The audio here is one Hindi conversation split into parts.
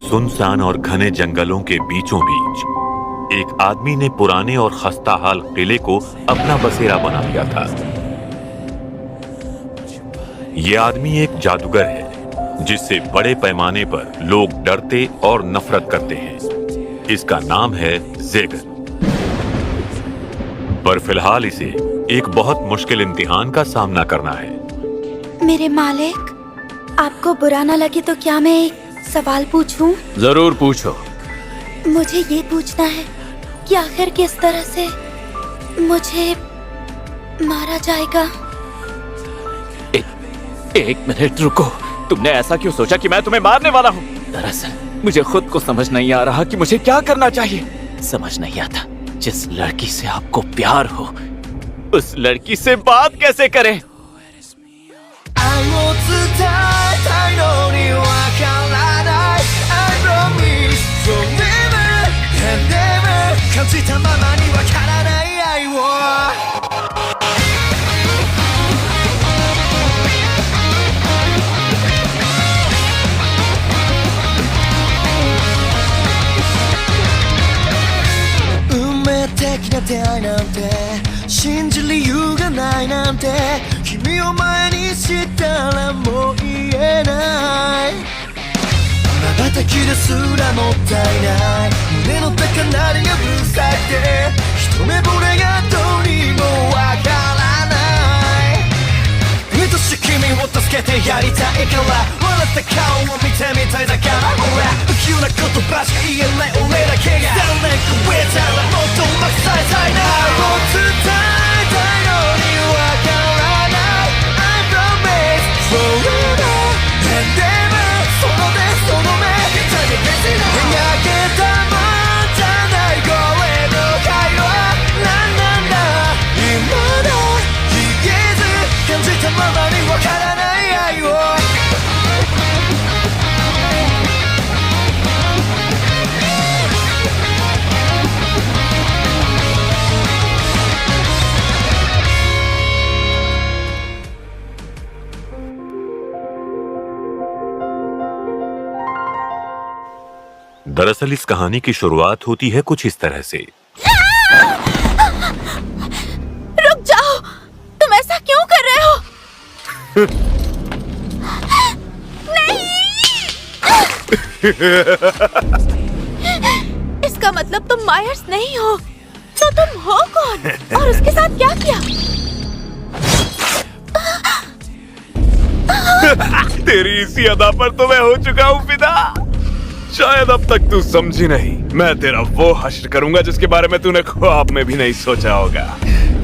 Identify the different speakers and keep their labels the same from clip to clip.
Speaker 1: सुनसान और घने जंगलों के बीचों बीच एक आदमी ने पुराने और खस्ताहाल किले को अपना बसेरा बना लिया था। ये आदमी एक जादूगर है जिससे बड़े पैमाने पर लोग डरते और नफरत करते हैं। इसका नाम है ज़ेगन। पर फिलहाल इसे एक बहुत मुश्किल इम्तिहान का सामना करना है।
Speaker 2: मेरे मालिक, आपको बुरा न लगे तो क्या मैं एक सवाल पूछूं?
Speaker 3: जरूर पूछो।
Speaker 2: मुझे ये पूछना है कि आखिर किस तरह से मुझे मारा जाएगा?
Speaker 3: एक मिनट रुको। तुमने ऐसा क्यों सोचा कि मैं तुम्हें मारने वाला हूँ? दरअसल मुझे खुद को समझ नहीं आ रहा कि मुझे क्या करना चाहिए। समझ नहीं आता जिस लड़की से आपको प्यार हो उस लड़की से बात कैसे करें।
Speaker 1: दरअसल इस कहानी की शुरुआत होती है कुछ इस तरह से।
Speaker 2: रुक जाओ, तुम ऐसा क्यों कर रहे हो? नहीं! इसका मतलब तुम मायर्स नहीं हो, तो तुम हो कौन? और उसके साथ क्या किया?
Speaker 4: तेरी इसी अदा पर तो मैं हो चुका हूँ फिदा। शायद अब तक तू समझी नहीं। मैं तेरा वो हश्र करूंगा जिसके बारे में तूने ख्वाब में भी नहीं सोचा होगा।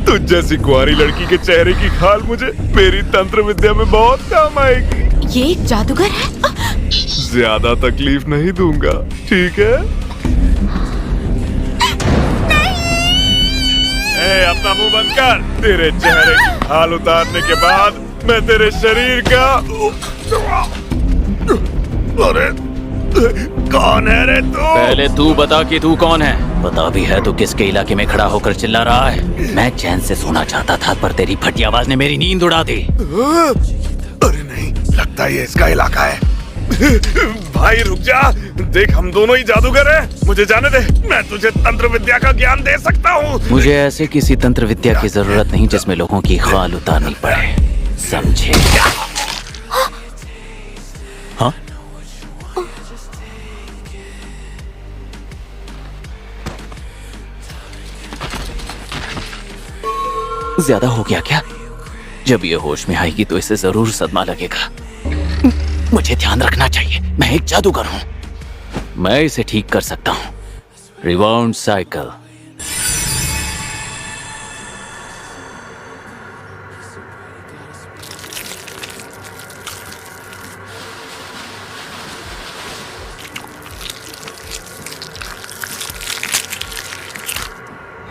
Speaker 4: तुझ जैसी कुंवारी लड़की के चेहरे की खाल मुझे मेरी तंत्र विद्या में बहुत काम आएगी।
Speaker 2: ये एक जादूगर है?
Speaker 4: ज्यादा तकलीफ नहीं दूंगा, ठीक है? ए, अपना मुंह बंद कर। तेरे चेहरे की खाल उतारने के बाद मैं तेरे शरीर का अरे कौन है रे तू?
Speaker 3: पहले तू बता कि तू कौन है। पता भी है तो किसके इलाके में खड़ा होकर चिल्ला रहा है। मैं चैन से सोना चाहता था पर तेरी फटी आवाज ने मेरी नींद उड़ा दी।
Speaker 4: अरे नहीं, लगता है ये इसका इलाका है। भाई रुक जा, देख हम दोनों ही जादूगर हैं। मुझे जाने दे, मैं तुझे तंत्र विद्या का ज्ञान दे सकता हूँ।
Speaker 3: मुझे ऐसे किसी तंत्र विद्या की जरूरत नहीं जिसमें लोगों की खाल उतारनी पड़े, समझे? हाँ? ज्यादा हो गया क्या? जब ये होश में आएगी तो इसे जरूर सदमा लगेगा। मुझे ध्यान रखना चाहिए, मैं एक जादूगर हूं। मैं इसे ठीक कर सकता हूं। रिवाउंड साइकिल।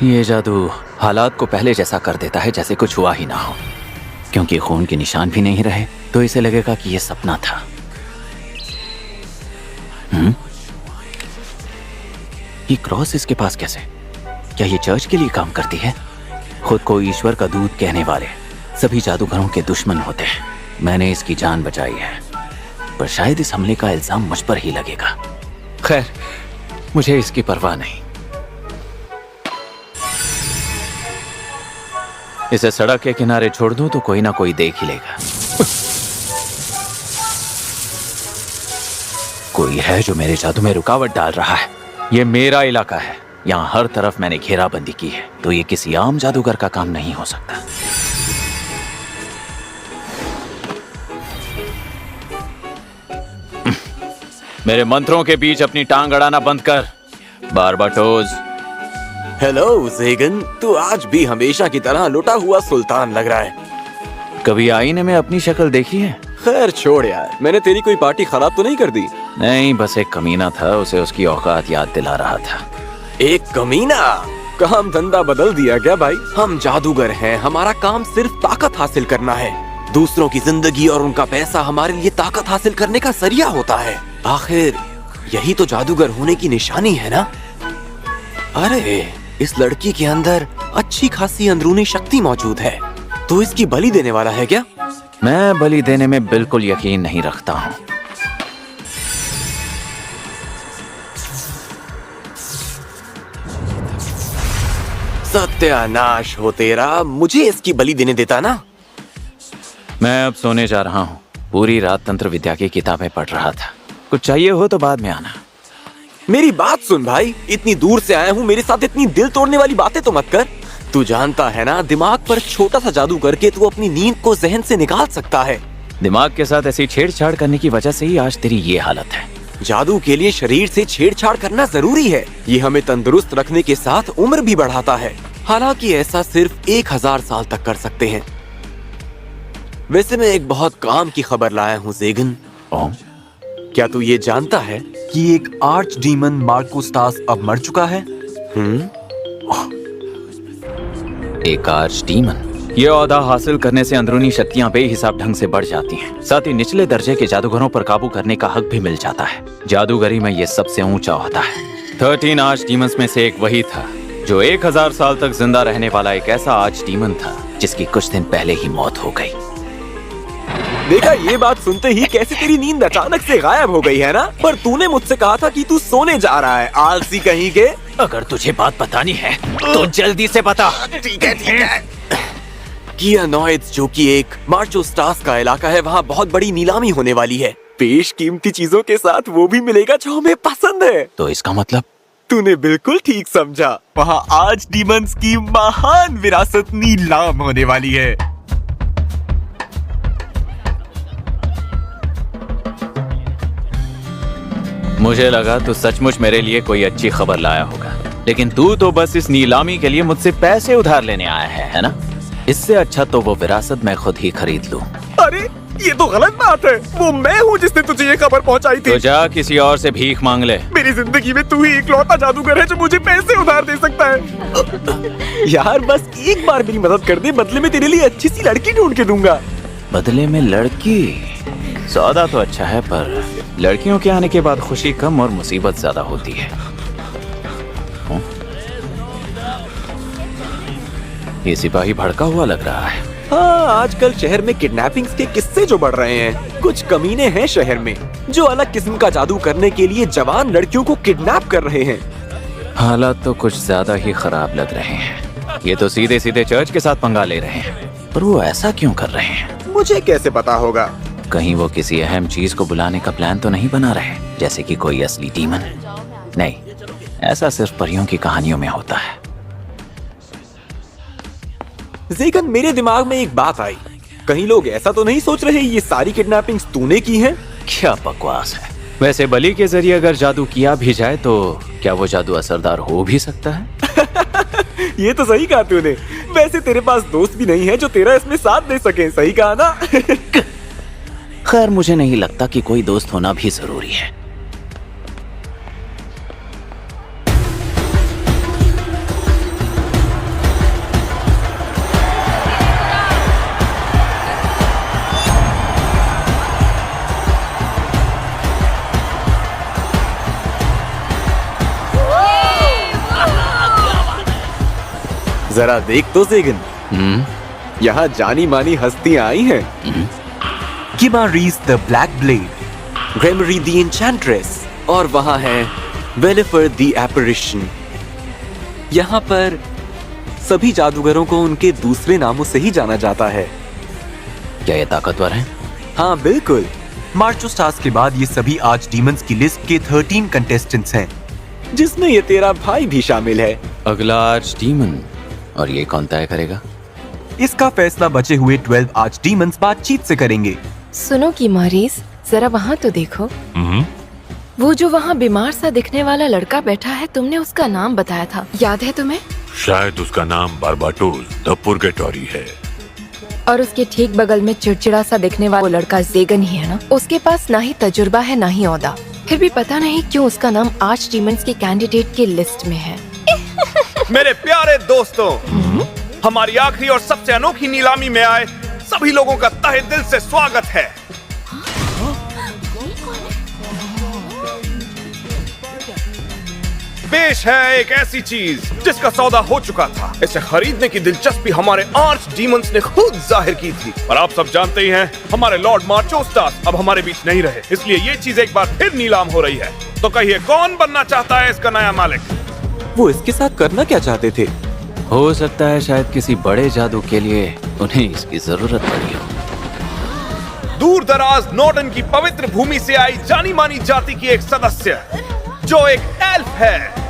Speaker 3: ये जादू हालात को पहले जैसा कर देता है जैसे कुछ हुआ ही ना हो। क्योंकि खून के निशान भी नहीं रहे तो इसे लगेगा कि ये सपना था। ये क्रॉस इसके पास कैसे? क्या ये चर्च के लिए काम करती है? खुद को ईश्वर का दूत कहने वाले सभी जादूगरों के दुश्मन होते हैं। मैंने इसकी जान बचाई है, पर शायद इस हमले का इल्जाम मुझ पर ही लगेगा। खैर, मुझे इसकी परवाह नहीं। इसे सड़क के किनारे छोड़ दूं तो कोई ना कोई देख ही लेगा। कोई है जो मेरे जादू में रुकावट डाल रहा है। ये मेरा इलाका है, यहाँ हर तरफ मैंने घेराबंदी की है, तो ये किसी आम जादूगर का काम नहीं हो सकता। मेरे मंत्रों के बीच अपनी टांग अड़ाना बंद कर, बारबाटोज।
Speaker 5: हेलो ज़ेगन, तू आज भी हमेशा की तरह लुटा हुआ सुल्तान लग रहा है।
Speaker 3: कभी आईने में अपनी शक्ल देखी है?
Speaker 5: खैर छोड़ यार, मैंने तेरी कोई पार्टी खराब तो नहीं कर दी?
Speaker 3: नहीं, बस एक कमीना था, उसे उसकी औकात याद दिला रहा था।
Speaker 5: एक कमीना? काम धंधा बदल दिया क्या भाई? हम जादूगर हैं, हमारा काम सिर्फ ताकत हासिल करना है। दूसरों की जिंदगी और उनका पैसा हमारे लिए ताकत हासिल करने का जरिया होता है। आखिर यही तो जादूगर होने की निशानी है ना? अरे इस लड़की के अंदर अच्छी खासी अंदरूनी शक्ति मौजूद है। तो इसकी बलि देने वाला है क्या?
Speaker 3: मैं बलि देने में बिल्कुल यकीन नहीं रखता हूँ।
Speaker 5: सत्यानाश हो तेरा, मुझे इसकी बलि देने देता ना।
Speaker 3: मैं अब सोने जा रहा हूँ। पूरी रात तंत्र विद्या की किताबें पढ़ रहा था। कुछ चाहिए हो तो बाद में आना।
Speaker 5: मेरी बात सुन भाई, इतनी दूर से आया हूँ, मेरे साथ इतनी दिल तोड़ने वाली बातें तो मत कर। तू जानता है ना, दिमाग पर छोटा सा जादू करके तू अपनी नींद को जहन से निकाल सकता है।
Speaker 3: दिमाग के साथ ऐसी छेड़छाड़ करने की वजह से ही आज तेरी ये हालत है।
Speaker 5: जादू के लिए शरीर से छेड़छाड़ करना जरूरी है। ये हमें तंदुरुस्त रखने के साथ उम्र भी बढ़ाता है। हालांकि ऐसा सिर्फ 1000 साल तक कर सकते हैं। वैसे मैं एक बहुत काम की खबर लाया हूँ ज़ेगन। क्या तू ये जानता है कि एक आर्च डीमन मार्कोस्टास अब मर चुका है?
Speaker 3: एक आर्च डीमन? ये ओहदा हासिल करने से अंदरूनी शक्तियां बेहिसाब ढंग से बढ़ जाती हैं। साथ ही निचले दर्जे के जादूगरों पर काबू करने का हक भी मिल जाता है। जादूगरी में ये सबसे ऊंचा ओहदा है। 13 आर्च डीमंस में से एक वही था जो 1000 साल तक जिंदा रहने वाला एक ऐसा आर्च डीमन था जिसकी कुछ दिन पहले ही मौत हो गई।
Speaker 5: देखा, ये बात सुनते ही कैसे तेरी नींद अचानक से गायब हो गई है ना? पर तूने मुझसे कहा था कि तू सोने जा रहा है, आलसी कहीं के।
Speaker 3: अगर तुझे बात बतानी है तो जल्दी से बता।
Speaker 5: ठीक है। कियानॉइड्स, जो कि एक मार्कोस्टास का इलाका है, वहाँ बहुत बड़ी नीलामी होने वाली है। बेशकीमती चीजों के साथ वो भी मिलेगा जो हमें पसंद है।
Speaker 3: तो इसका मतलब?
Speaker 5: तूने बिल्कुल ठीक समझा। वहाँ आज डीमंस की महान विरासत नीलाम होने वाली है।
Speaker 3: मुझे लगा तू सचमुच मेरे लिए कोई अच्छी खबर लाया होगा, लेकिन तू तो बस इस नीलामी के लिए मुझसे पैसे उधार लेने आया है ना? इससे अच्छा तो वो विरासत मैं खुद ही खरीद लूं।
Speaker 5: अरे ये तो गलत बात है। वो मैं हूँ जिसने तुझे ये खबर पहुँचाई थी।
Speaker 3: तो जा किसी और से भीख मांग ले।
Speaker 5: मेरी जिंदगी में तू ही इकलौता जादूगर है जो मुझे पैसे उधार दे सकता है। यार बस एक बार मेरी मदद कर दे, बदले में तेरे लिए अच्छी सी लड़की ढूंढ के दूंगा।
Speaker 3: बदले में लड़की? सौदा तो अच्छा है, पर लड़कियों के आने के बाद खुशी कम और मुसीबत ज्यादा होती है। ये सिपाही भड़का हुआ लग रहा है।
Speaker 5: हाँ, आजकल शहर में किडनैपिंग्स के किस्से जो बढ़ रहे हैं। कुछ कमीने हैं शहर में जो अलग किस्म का जादू करने के लिए जवान लड़कियों को किडनैप कर रहे हैं।
Speaker 3: हालात तो कुछ ज्यादा ही खराब लग रहे हैं। ये तो सीधे सीधे चर्च के साथ पंगा ले रहे हैं, पर वो ऐसा क्यों कर रहे हैं?
Speaker 5: मुझे कैसे पता होगा?
Speaker 3: कहीं वो किसी अहम चीज को बुलाने का प्लान तो नहीं बना रहे, जैसे कि कोई असली डीमन? नहीं, ऐसा सिर्फ परियों की कहानियों में होता है।
Speaker 5: ज़ेगन, मेरे दिमाग में एक बात आई। कहीं लोग ऐसा तो नहीं सोच रहे ये सारी किडनैपिंग्स तूने की हैं?
Speaker 3: क्या बकवास है। वैसे बलि के जरिए अगर जादू किया भी जाए तो क्या वो जादू असरदार हो भी सकता है?
Speaker 5: ये तो सही कहा तूने। वैसे तेरे पास दोस्त भी नहीं है जो तेरा इसमें साथ दे सके। सही कहा ना?
Speaker 3: खैर, मुझे नहीं लगता कि कोई दोस्त होना भी जरूरी है।
Speaker 5: जरा देख तो ज़ेगन, यहाँ जानी मानी हस्तियां आई हैं। किमारीज the black blade, Gremory the एन्चेंट्रेस, और वहाँ है वेलिफर द एपरिशन। यहाँ पर सभी जादूगरों को उनके दूसरे नामों से ही जाना जाता है।
Speaker 3: क्या ये ताकतवर है?
Speaker 5: हाँ बिल्कुल।
Speaker 6: मार्च ऑफ स्टार्स के बाद ये सभी आर्च डीमंस की लिस्ट के 13 कंटेस्टेंट्स हैं,
Speaker 5: जिसमें ये तेरा भाई भी शामिल है।
Speaker 3: अगला आर्च डीमन, और ये कौन तय करेगा?
Speaker 6: इसका फैसला बचे हुए 12 आर्च डीमंस बातचीत से करेंगे।
Speaker 7: सुनो कि मारिस, जरा वहाँ तो देखो। वो जो वहाँ बीमार सा दिखने वाला लड़का बैठा है, तुमने उसका नाम बताया था, याद है तुम्हें?
Speaker 1: शायद उसका नाम बारबाटोज द पुर्गेटोरी है।
Speaker 7: और उसके ठीक बगल में चिड़चिड़ा सा दिखने वाला वो लड़का ज़ेगन ही है ना? उसके पास ना ही तजुर्बा है ना ही ओहदा, फिर भी पता नहीं क्यों उसका नाम आर्च डीमंस के कैंडिडेट की लिस्ट में है।
Speaker 4: मेरे प्यारे दोस्तों, हमारी आखिरी और सबसे अनोखी नीलामी में आए सभी लोगों का तहे दिल से स्वागत है। पेश है एक ऐसी चीज जिसका सौदा हो चुका था। इसे खरीदने की दिलचस्पी हमारे आर्च डीमंस ने खुद जाहिर की थी, और आप सब जानते ही हैं, हमारे लॉर्ड मार्चोस्टास अब हमारे बीच नहीं रहे, इसलिए ये चीज एक बार फिर नीलाम हो रही है। तो कहिए कौन बनना चाहता है इसका नया मालिक?
Speaker 5: वो इसके साथ करना क्या चाहते थे?
Speaker 3: हो सकता है शायद किसी बड़े जादू के लिए उन्हें इसकी जरूरत पड़ी हो।
Speaker 4: दूर दराज नॉर्डन की पवित्र भूमि से आई जानी मानी जाति की एक सदस्य, जो एक एल्फ है।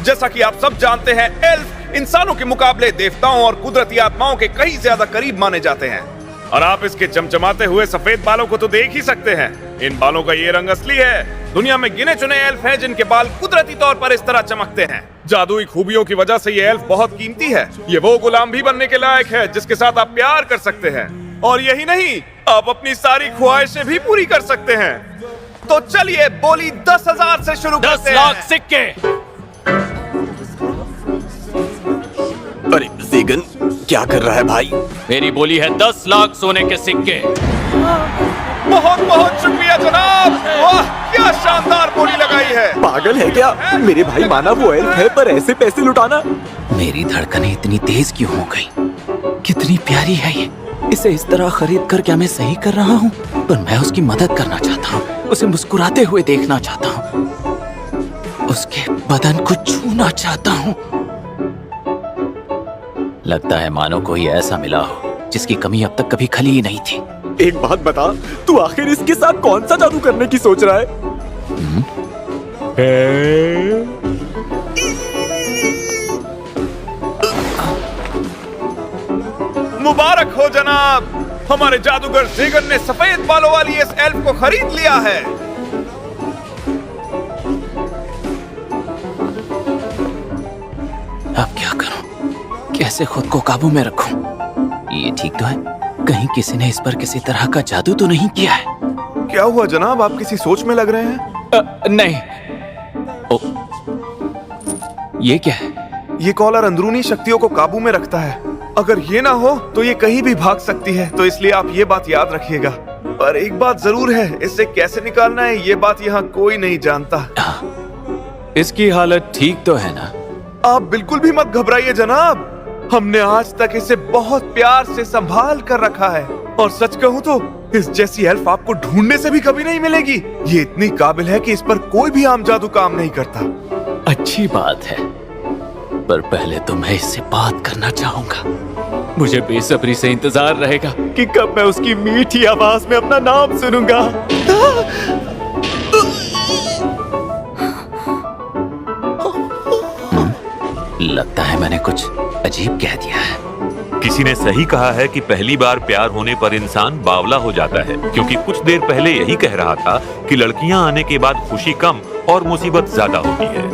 Speaker 4: जैसा कि आप सब जानते हैं, एल्फ इंसानों के मुकाबले देवताओं और कुदरती आत्माओं के कहीं ज्यादा करीब माने जाते हैं। और आप इसके चमचमाते हुए सफेद बालों को तो देख ही सकते हैं। इन बालों का ये रंग असली है। दुनिया में गिने चुने एल्फ हैं जिनके बाल कुदरती तौर पर इस तरह चमकते हैं। जादुई खूबियों की वजह से ये एल्फ बहुत कीमती है। ये वो गुलाम भी बनने के लायक है जिसके साथ आप प्यार कर सकते हैं, और यही नहीं, आप अपनी सारी ख्वाहिशें भी पूरी कर सकते हैं। तो चलिए बोली 10,000 से शुरू करते हैं।
Speaker 3: 10 लाख सिक्के।
Speaker 5: अरे ज़ेगन, क्या कर रहा है भाई?
Speaker 3: मेरी बोली है 10 लाख सोने के सिक्के।
Speaker 4: बहुत बहुत शुक्रिया जनाब। वाह, क्या शानदार बोली लगाई है।
Speaker 5: पागल है क्या? मेरे भाई माना वो एल्फ है, पर ऐसे पैसे लुटाना।
Speaker 3: मेरी धड़कनें इतनी तेज क्यों हो गई? कितनी प्यारी है ये। इसे इस तरह खरीद कर क्या मैं सही कर रहा हूँ? पर मैं उसकी मदद करना चाहता हूँ, उसे मुस्कुराते हुए देखना चाहता हूँ, उसके बदन को छूना चाहता हूँ। लगता है मानो कोई ऐसा मिला हो जिसकी कमी अब तक कभी खली ही नहीं थी।
Speaker 5: एक बात बता, तू आखिर इसके साथ कौन सा जादू करने की सोच रहा है?
Speaker 4: मुबारक हो जनाब, हमारे जादूगर ज़ेगन ने सफेद बालों वाली इस एल्फ को खरीद लिया है।
Speaker 3: अब क्या करूं? कैसे खुद को काबू में रखूं? ये ठीक तो है? कहीं किसी ने इस पर किसी तरह का जादू तो नहीं किया है?
Speaker 4: क्या हुआ जनाब, आप किसी सोच में लग रहे हैं?
Speaker 3: नहीं। ओ, ये क्या है?
Speaker 4: ये कॉलर अंदरूनी शक्तियों को काबू में रखता है। अगर ये ना हो तो ये कहीं भी भाग सकती है, तो इसलिए आप ये बात याद रखिएगा। पर एक बात जरूर है, इसे कैसे निकालना है ये बात यहाँ कोई नहीं जानता।
Speaker 3: इसकी हालत ठीक तो है ना?
Speaker 4: आप बिल्कुल भी मत घबराइए जनाब, हमने आज तक इसे बहुत प्यार से संभाल कर रखा है। और सच कहूँ तो इस जैसी हेल्प आपको ढूंढने से भी कभी नहीं मिलेगी। ये इतनी काबिल है कि इस पर कोई भी आम जादू काम नहीं करता।
Speaker 3: अच्छी बात है, पर पहले तो मैं इससे बात करना चाहूंगा। मुझे बेसब्री से इंतजार रहेगा कि कब मैं उसकी मीठी आवाज में अपना नाम सुनूंगा। लगता है मैंने कुछ अजीब कह दिया है।
Speaker 1: किसी ने सही कहा है कि पहली बार प्यार होने पर इंसान बावला हो जाता है, क्योंकि कुछ देर पहले यही कह रहा था कि लड़कियां आने के बाद खुशी कम और मुसीबत ज्यादा होती है।